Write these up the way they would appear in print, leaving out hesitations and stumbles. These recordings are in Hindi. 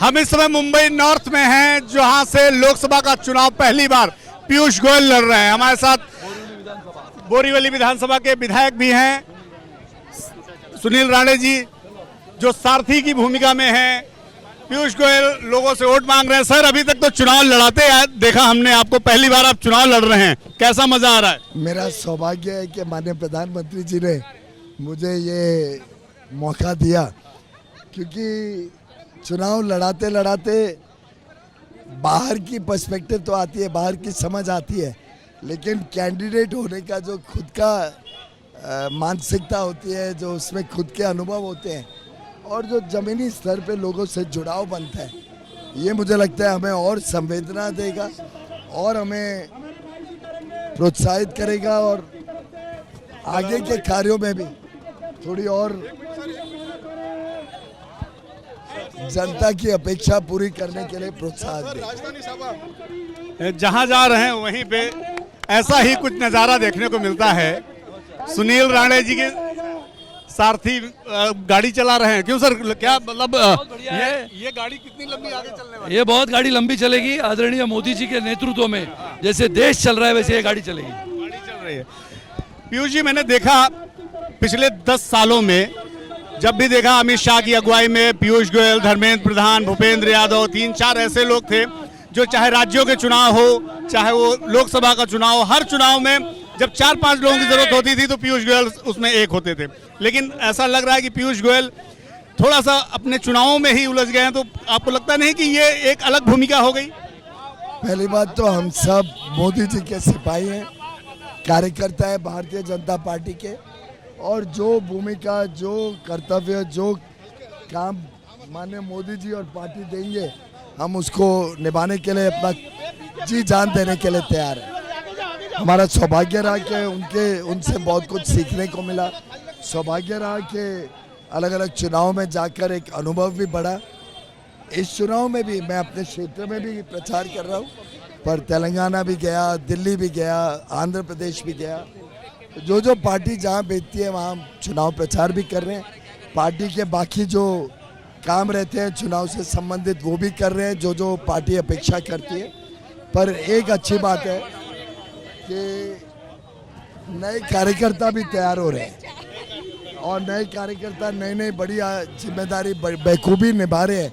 हम इस समय मुंबई नॉर्थ में हैं, जहां से लोकसभा का चुनाव पहली बार पीयूष गोयल लड़ रहे हैं। हमारे साथ बोरीवली विधानसभा के विधायक भी हैं सुनील राणे जी, जो सारथी की भूमिका में हैं। पीयूष गोयल लोगों से वोट मांग रहे हैं। सर, अभी तक तो चुनाव लड़ाते देखा हमने आपको, पहली बार आप चुनाव लड़ रहे हैं, कैसा मजा आ रहा है? मेरा सौभाग्य है कि माननीय प्रधानमंत्री जी ने मुझे ये मौका दिया, क्योंकि चुनाव लड़ाते लड़ाते बाहर की पर्सपेक्टिव तो आती है, बाहर की समझ आती है, लेकिन कैंडिडेट होने का जो खुद का मानसिकता होती है, जो उसमें खुद के अनुभव होते हैं और जो ज़मीनी स्तर पे लोगों से जुड़ाव बनता है, ये मुझे लगता है हमें और संवेदना देगा और हमें प्रोत्साहित करेगा और आगे के कार्यों में भी थोड़ी और जनता की अपेक्षा पूरी करने के लिए प्रोत्साहन देगा। जहां जा रहे हैं वहीं पे ऐसा ही कुछ नजारा देखने को मिलता है। सुनील राणे जी के सारथी गाड़ी चला रहे हैं। क्यों सर, क्या मतलब ये गाड़ी कितनी लंबी आगे चलने वाली है? ये बहुत गाड़ी लंबी चलेगी आदरणीय मोदी जी के नेतृत्व में। जैसे देश चल रहा है वैसे ये गाड़ी चलेगी। गाड़ी चल रही है। पीयूष जी, मैंने देखा पिछले 10 सालों में, जब भी देखा अमित शाह की अगुवाई में पीयूष गोयल, धर्मेंद्र प्रधान, भूपेंद्र यादव, 3-4 ऐसे लोग थे जो चाहे राज्यों के चुनाव हो, चाहे वो लोकसभा का चुनाव हो, हर चुनाव में जब 4-5 लोगों की जरूरत होती थी तो पीयूष गोयल उसमें एक होते थे। लेकिन ऐसा लग रहा है कि पीयूष गोयल थोड़ा सा अपने चुनावों में ही उलझ गए हैं, तो आपको लगता नहीं कि ये एक अलग भूमिका हो गई? पहली बात तो हम सब मोदी जी के सिपाही हैं, कार्यकर्ता है भारतीय जनता पार्टी के, और जो भूमिका, जो कर्तव्य, जो काम माननीय मोदी जी और पार्टी देंगे, हम उसको निभाने के लिए अपना जी जान देने के लिए तैयार हैं। हमारा सौभाग्य रहा कि उनसे बहुत कुछ सीखने को मिला। सौभाग्य रहा कि अलग अलग चुनाव में जाकर एक अनुभव भी बढ़ा। इस चुनाव में भी मैं अपने क्षेत्र में भी प्रचार कर रहा हूँ, पर तेलंगाना भी गया, दिल्ली भी गया, आंध्र प्रदेश भी गया। जो पार्टी जहाँ भेजती है वहाँ चुनाव प्रचार भी कर रहे हैं। पार्टी के बाकी जो काम रहते हैं चुनाव से संबंधित वो भी कर रहे हैं, जो पार्टी अपेक्षा करती है। पर एक अच्छी बात है कि नए कार्यकर्ता भी तैयार हो रहे हैं और नए कार्यकर्ता नई बड़ी जिम्मेदारी बखूबी निभा रहे हैं,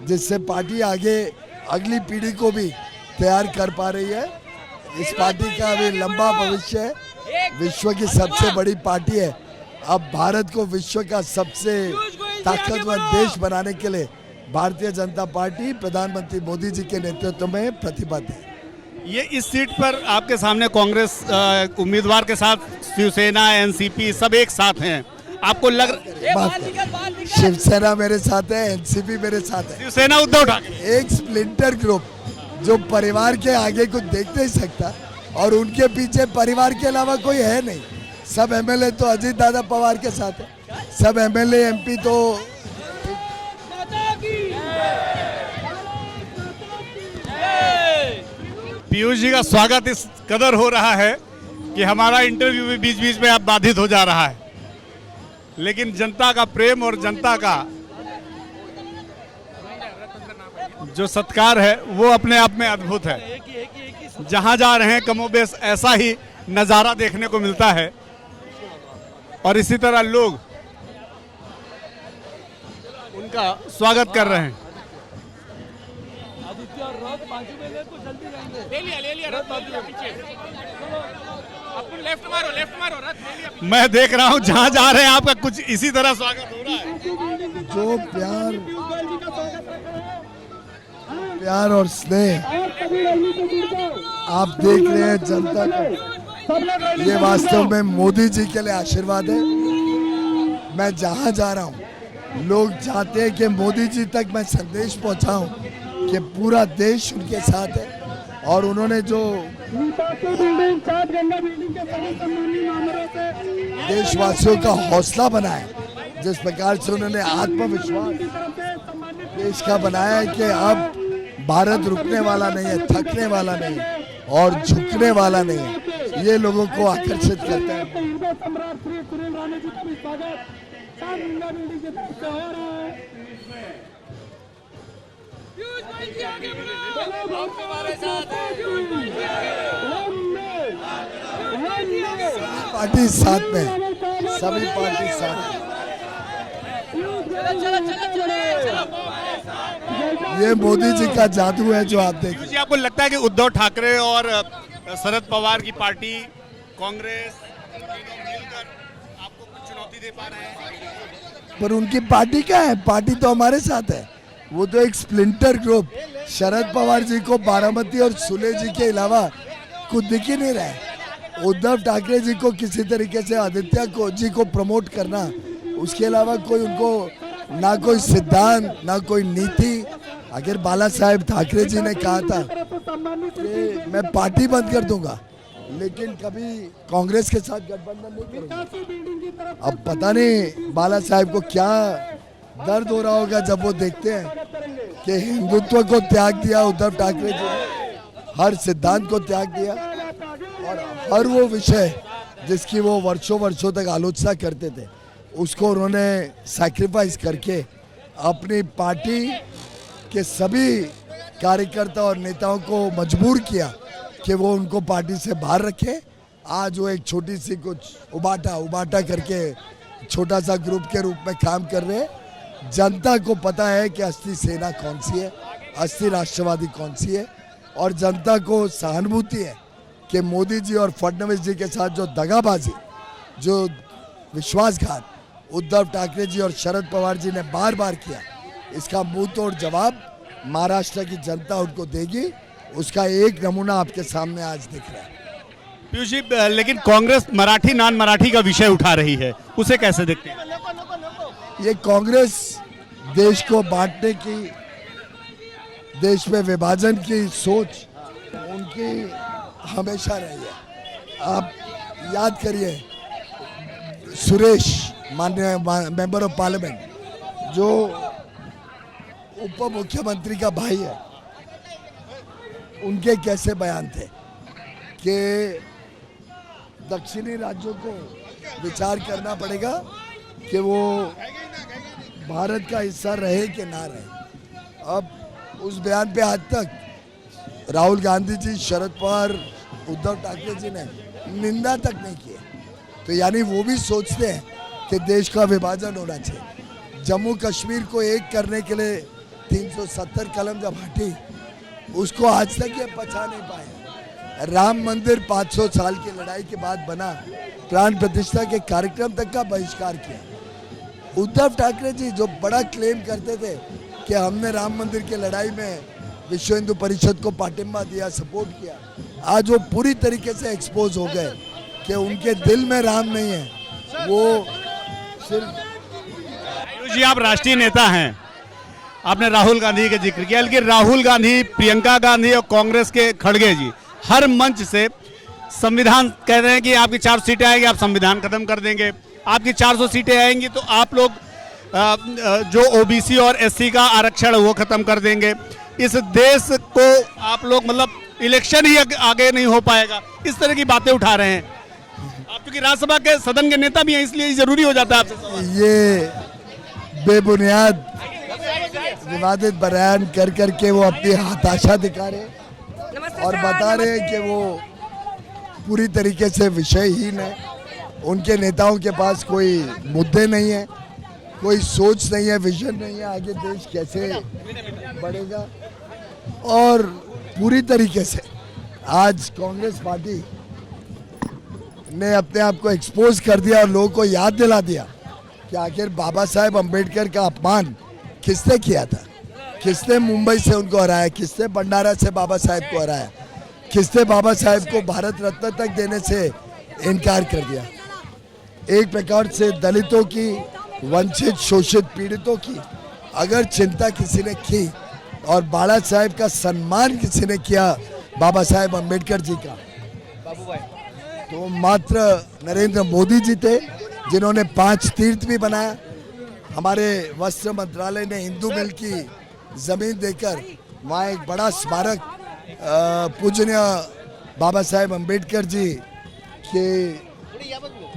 जिससे पार्टी आगे अगली पीढ़ी को भी तैयार कर पा रही है। इस पार्टी का अभी लंबा भविष्य है। विश्व की सबसे बड़ी पार्टी है। अब भारत को विश्व का सबसे ताकतवर देश बनाने के लिए भारतीय जनता पार्टी प्रधानमंत्री मोदी जी के नेतृत्व में प्रतिबद्ध है। ये इस सीट पर आपके सामने कांग्रेस उम्मीदवार के साथ शिवसेना, एनसीपी सब एक साथ हैं, आपको लग शिवसेना मेरे साथ है, एनसीपी मेरे साथ है। शिवसेना उद्धव ठाकरे एक स्प्लिंटर ग्रुप जो परिवार के आगे कुछ देख नहीं सकता और उनके पीछे परिवार के अलावा कोई है नहीं। सब एमएलए तो अजीत दादा पवार के साथ है, सब एमएलए एमपी तो पीयूष जी का स्वागत इस कदर हो रहा है कि हमारा इंटरव्यू भी बीच बीच में अब बाधित हो जा रहा है, लेकिन जनता का प्रेम और जनता का जो सत्कार है वो अपने आप में अद्भुत है। जहां जा रहे हैं कमोबेश ऐसा ही नजारा देखने को मिलता है और इसी तरह लोग उनका स्वागत कर रहे हैं। मैं देख रहा हूं जहां जा रहे हैं आपका कुछ इसी तरह स्वागत हो रहा है। जो प्यार और स्नेह आप देख रहे हैं जनता का, ये वास्तव में मोदी जी के लिए आशीर्वाद है। मैं जहां जा रहा हूं लोग चाहते हैं कि मोदी जी तक मैं संदेश पहुंचाऊं कि पूरा देश उनके साथ है और उन्होंने जो देशवासियों का हौसला बनाया, जिस प्रकार से उन्होंने आत्मविश्वास देश का बनाया है कि अब भारत रुकने वाला नहीं है, थकने वाला नहीं है और झुकने वाला नहीं है, ये लोगों को आकर्षित करता है। पार्टी साथ में है, सभी पार्टी साथ में। ये मोदी जी का जादू है जो आप देखिए। जी आपको लगता है कि उद्धव ठाकरे और शरद पवार की पार्टी कांग्रेस तीनों मिलकर आपको कुछ चुनौती दे पा रहे हैं? पर उनकी पार्टी क्या है? पार्टी तो हमारे साथ है। वो तो एक स्प्लिंटर ग्रुप, शरद पवार जी को बारामती और सुले जी के अलावा कुछ दिख ही नहीं रहा है। उद्धव ठाकरे जी को किसी तरीके से आदित्य को जी को प्रमोट करना, उसके अलावा कोई उनको ना कोई सिद्धांत ना कोई नीति। अगर बाला साहेब ठाकरे जी ने कहा था कि मैं पार्टी बंद कर दूंगा लेकिन कभी कांग्रेस के साथ गठबंधन नहीं करूंगा। अब पता नहीं बाला साहेब को क्या दर्द हो रहा होगा जब वो देखते हैं कि हिंदुत्व को त्याग दिया उद्धव ठाकरे जी ने, हर सिद्धांत को त्याग दिया और हर वो विषय जिसकी वो वर्षों तक आलोचना करते थे उसको उन्होंने सैक्रिफाइस करके अपनी पार्टी के सभी कार्यकर्ता और नेताओं को मजबूर किया कि वो उनको पार्टी से बाहर रखे। आज वो एक छोटी सी कुछ उबाटा करके छोटा सा ग्रुप के रूप में काम कर रहे हैं। जनता को पता है कि असली सेना कौन सी है, असली राष्ट्रवादी कौन सी है और जनता को सहानुभूति है कि मोदी जी और फडणवीस जी के साथ जो दगाबाजी, जो विश्वासघात उद्धव ठाकरे जी और शरद पवार जी ने बार बार किया, इसका मुंह तोड़ जवाब महाराष्ट्र की जनता उनको देगी। उसका एक नमूना आपके सामने आज दिख रहा है। पीयूष जी, लेकिन कांग्रेस मराठी नॉन मराठी का विषय उठा रही है, उसे कैसे देखते हैं? ये कांग्रेस देश को बांटने की, देश में विभाजन की सोच उनकी हमेशा रही है। आप याद करिए सुरेश, माननीय मेंबर ऑफ पार्लियामेंट, जो उप मुख्यमंत्री का भाई है, उनके कैसे बयान थे कि दक्षिणी राज्यों को विचार करना पड़ेगा कि वो भारत का हिस्सा रहे कि ना रहे। अब उस बयान पे आज तक राहुल गांधी जी, शरद पवार, उद्धव ठाकरे जी ने निंदा तक नहीं की। तो यानी वो भी सोचते हैं कि देश का विभाजन होना चाहिए। जम्मू कश्मीर को एक करने के लिए 370 कलम जब हटी, उसको आज तक ये पचा नहीं पाए। राम मंदिर 500 साल की लड़ाई के बाद बना, प्राण प्रतिष्ठा के कार्यक्रम तक का बहिष्कार किया। उद्धव ठाकरे जी जो बड़ा क्लेम करते थे कि हमने राम मंदिर की लड़ाई में विश्व हिंदू परिषद को पाटिंबा दिया, सपोर्ट किया, आज वो पूरी तरीके से एक्सपोज हो गए कि उनके दिल में राम नहीं है। वो सिर्फ जी, आप राष्ट्रीय नेता हैं, आपने राहुल गांधी का जिक्र किया, लेकिन राहुल गांधी, प्रियंका गांधी और कांग्रेस के खड़गे जी हर मंच से संविधान कह रहे हैं कि आपकी 400 सीटें आएंगी, आप संविधान खत्म कर देंगे। आपकी 400 सीटें आएंगी तो आप लोग जो ओबीसी और एससी का आरक्षण वो खत्म कर देंगे। इस देश को आप लोग मतलब इलेक्शन ही आगे नहीं हो पाएगा, इस तरह की बातें उठा रहे हैं। आप क्योंकि राज्यसभा के सदन के नेता भी हैं, इसलिए जरूरी हो जाता है आपसे। ये बेबुनियाद विवादित बयान कर करके वो अपनी हताशा दिखा रहे और बता रहे हैं कि वो पूरी तरीके से विषयहीन है। उनके नेताओं के पास कोई मुद्दे नहीं है, कोई सोच नहीं है, विजन नहीं है, आगे देश कैसे बढ़ेगा। और पूरी तरीके से आज कांग्रेस पार्टी ने अपने आप को एक्सपोज कर दिया और लोगों को याद दिला दिया कि आखिर बाबा साहेब अम्बेडकर का अपमान किसने किया था, किसने मुंबई से उनको हराया, किसने भंडारा से बाबा साहेब को हराया, किसने बाबा साहेब को भारत रत्न तक देने से इनकार कर दिया। एक प्रकार से दलितों की, वंचित, शोषित, पीड़ितों की अगर चिंता किसी ने की और बाला साहेब का सम्मान किसी ने किया, बाबा साहेब अम्बेडकर जी का, तो मात्र नरेंद्र मोदी जी थे, जिन्होंने 5 तीर्थ भी बनाया। हमारे वस्त्र मंत्रालय ने हिंदू मिल की जमीन देकर वहाँ एक बड़ा स्मारक पूजनीय बाबा साहेब अम्बेडकर जी के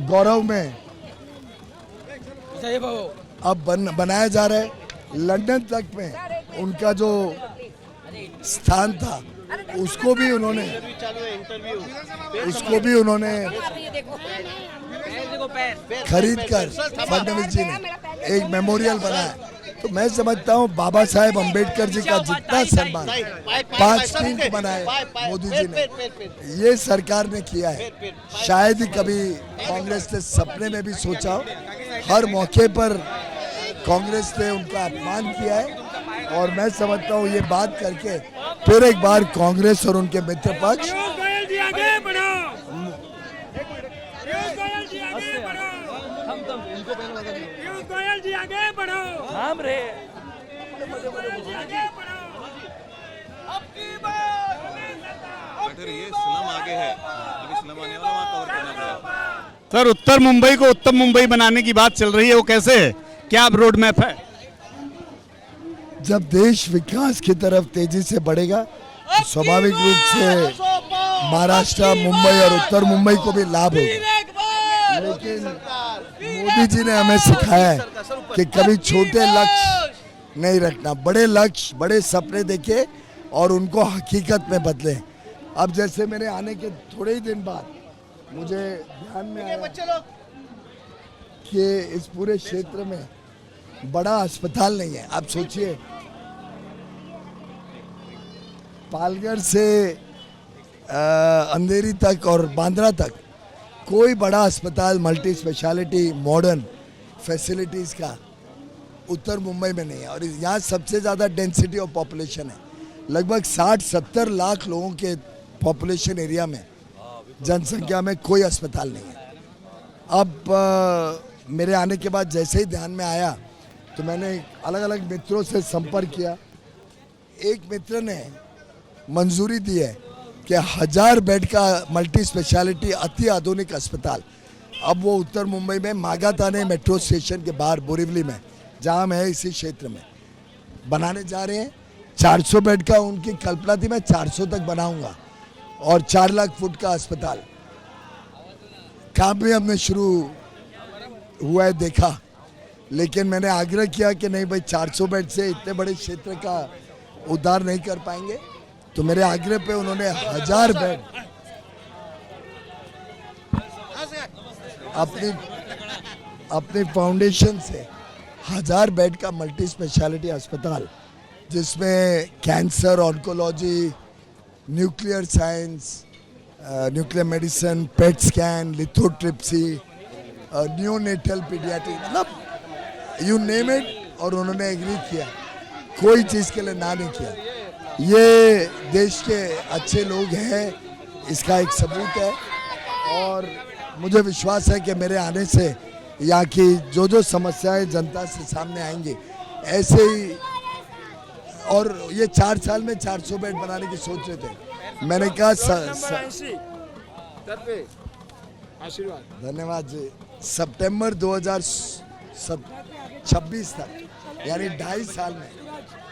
गौरव में अब बनाया जा रहा है। लंदन तक में उनका जो स्थान था उसको भी उन्होंने खरीद कर फडणवीस जी ने एक मेमोरियल बनाया। तो मैं समझता हूँ बाबा साहेब अम्बेडकर जी का जितना सम्मान 5 टीम बनाए मोदी जी ने, ये सरकार ने किया है। शायद ही कभी कांग्रेस ने सपने में भी सोचा हो। हर मौके पर कांग्रेस ने उनका अपमान किया है और मैं समझता हूँ ये बात करके फिर एक बार कांग्रेस और उनके मित्र पक्ष सर, उत्तर मुंबई को उत्तम मुंबई बनाने की बात चल रही है, वो कैसे है? क्या अब रोड मैप है? जब देश विकास की तरफ तेजी से बढ़ेगा तो स्वाभाविक रूप से महाराष्ट्र, मुंबई और उत्तर मुंबई को भी लाभ होगा। लेकिन मोदी जी ने हमें सिखाया है कि कभी छोटे लक्ष्य नहीं रखना, बड़े लक्ष्य, बड़े सपने देखे और उनको हकीकत में बदले। अब जैसे मेरे आने के थोड़े ही दिन बाद मुझे ध्यान में आया कि इस पूरे क्षेत्र में बड़ा अस्पताल नहीं है। आप सोचिए, पालघर से अंधेरी तक और बांद्रा तक कोई बड़ा अस्पताल मल्टी स्पेशलिटी मॉडर्न फैसिलिटीज़ का उत्तर मुंबई में नहीं है। और यहाँ सबसे ज़्यादा डेंसिटी ऑफ पॉपुलेशन है, लगभग 60-70 लाख लोगों के पॉपुलेशन एरिया में, जनसंख्या में कोई अस्पताल नहीं है। अब मेरे आने के बाद जैसे ही ध्यान में आया तो मैंने अलग अलग मित्रों से संपर्क किया। एक मित्र ने मंजूरी दी है कि 1000 बेड का मल्टी स्पेशलिटी अति आधुनिक अस्पताल अब वो उत्तर मुंबई में मागाताने मेट्रो स्टेशन के बाहर बोरीवली में, जहाँ मैं इसी क्षेत्र में बनाने जा रहे हैं। 400 बेड का उनकी कल्पना थी, मैं 400 तक बनाऊंगा और 4 लाख फुट का अस्पताल। काम भी हमने शुरू हुआ है देखा, लेकिन मैंने आग्रह किया कि नहीं भाई, 400 बेड से इतने बड़े क्षेत्र का उद्धार नहीं कर पाएंगे। तो मेरे आग्रह पे उन्होंने 1000 बेड अपनी फाउंडेशन से 1000 बेड का मल्टी स्पेशलिटी अस्पताल, जिसमें cancer, oncology, nuclear science, nuclear medicine, PET scan, lithotripsy, neonatal paediatric, मतलब यू नेम इट, और उन्होंने एग्री किया। कोई चीज़ के लिए ना नहीं किया। ये देश के अच्छे लोग हैं, इसका एक सबूत है। और मुझे विश्वास है कि मेरे आने से यहाँ की जो समस्याएं जनता से सामने आएंगी, ऐसे ही। और ये 4 साल में 400 बेड बनाने की सोच रहे थे। मैंने कहा धन्यवाद जी, सितंबर 2026 तक, यानी 2.5 साल में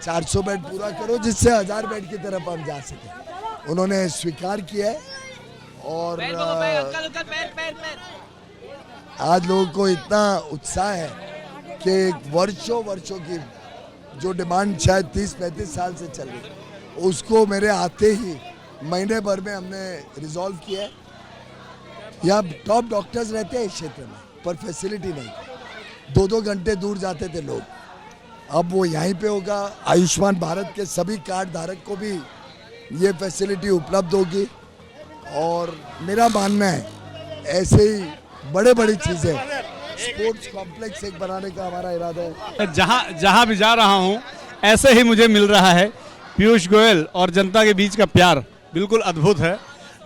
400 बेड पूरा करो, जिससे 1000 बेड की तरफ हम जा सके। उन्होंने स्वीकार किया है और आज लोगों को इतना उत्साह है कि वर्षों की जो डिमांड शायद 30-35 साल से चल रही, उसको मेरे आते ही महीने भर में हमने रिजॉल्व किया है। यहाँ टॉप डॉक्टर्स रहते हैं इस क्षेत्र में, पर फैसिलिटी नहीं, 2-2 घंटे दूर जाते थे लोग। अब वो यहीं पे होगा। आयुष्मान भारत के सभी कार्ड धारक को भी ये फैसिलिटी उपलब्ध होगी। और मेरा मानना है ऐसे ही बड़ी चीज़ें, स्पोर्ट्स कॉम्प्लेक्स एक बनाने का हमारा इरादा है। जहाँ भी जा रहा हूँ ऐसे ही मुझे मिल रहा है। पीयूष गोयल और जनता के बीच का प्यार बिल्कुल अद्भुत है।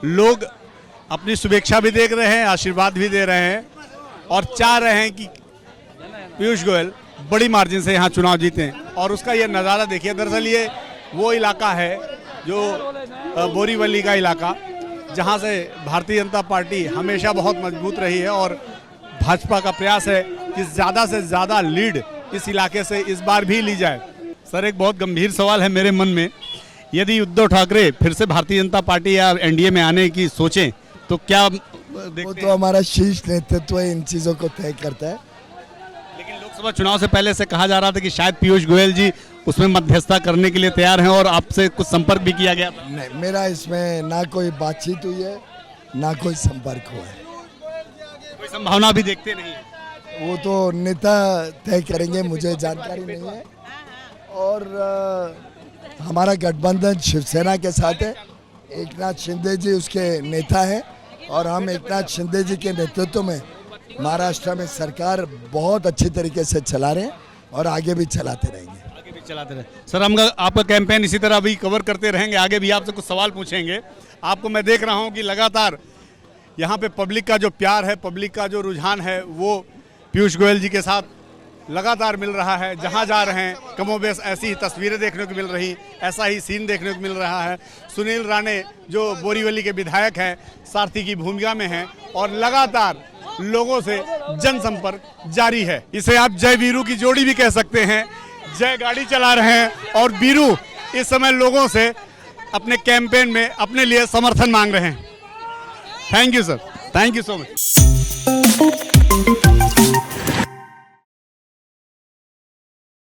लोग अपनी शुभेच्छा भी देख रहे हैं, आशीर्वाद भी दे रहे हैं और चाह रहे हैं कि पीयूष गोयल बड़ी मार्जिन से यहाँ चुनाव जीतें। और उसका ये नज़ारा देखिए। दरअसल ये वो इलाका है जो बोरीवली का इलाका, जहाँ से भारतीय जनता पार्टी हमेशा बहुत मजबूत रही है और भाजपा का प्रयास है कि ज़्यादा से ज़्यादा लीड इस इलाके से इस बार भी ली जाए। सर, एक बहुत गंभीर सवाल है मेरे मन में, यदि उद्धव ठाकरे फिर से भारतीय जनता पार्टी या एनडीए में आने की सोचें तो क्या वो तो हमारा शीर्ष नेतृत्व इन चीज़ों को तय करता है। लेकिन लोकसभा चुनाव से पहले से कहा जा रहा था कि शायद पीयूष गोयल जी उसमें मध्यस्थता करने के लिए तैयार हैं और आपसे कुछ संपर्क भी किया गया था? नहीं, मेरा इसमें ना कोई बातचीत हुई है ना कोई संपर्क हुआ है। कोई संभावना भी देखते नहीं? वो तो नेता तय करेंगे, मुझे जानकारी नहीं है। और हमारा गठबंधन शिवसेना के साथ है। एक नाथ शिंदे जी उसके नेता हैं और हम एक नाथ शिंदे जी के नेतृत्व में महाराष्ट्र में सरकार बहुत अच्छी तरीके से चला रहे हैं और आगे भी चलाते रहेंगे। आगे भी चलाते रहे। सर, हम आपका कैंपेन इसी तरह भी कवर करते रहेंगे, आगे भी आपसे कुछ सवाल पूछेंगे। आपको मैं देख रहा हूं कि लगातार यहाँ पे पब्लिक का जो प्यार है, पब्लिक का जो रुझान है, वो पीयूष गोयल जी के साथ लगातार मिल रहा है। जहाँ जा रहे हैं कमोबेश ऐसी ही तस्वीरें देखने को मिल रही, ऐसा ही सीन देखने को मिल रहा है। सुनील राणे जो बोरीवली के विधायक हैं, सारथी की भूमिका में हैं और लगातार लोगों से जनसंपर्क जारी है। इसे आप जय वीरू की जोड़ी भी कह सकते हैं। जय गाड़ी चला रहे हैं और वीरू इस समय लोगों से अपने कैंपेन में अपने लिए समर्थन मांग रहे हैं। Thank you sir, thank you so much.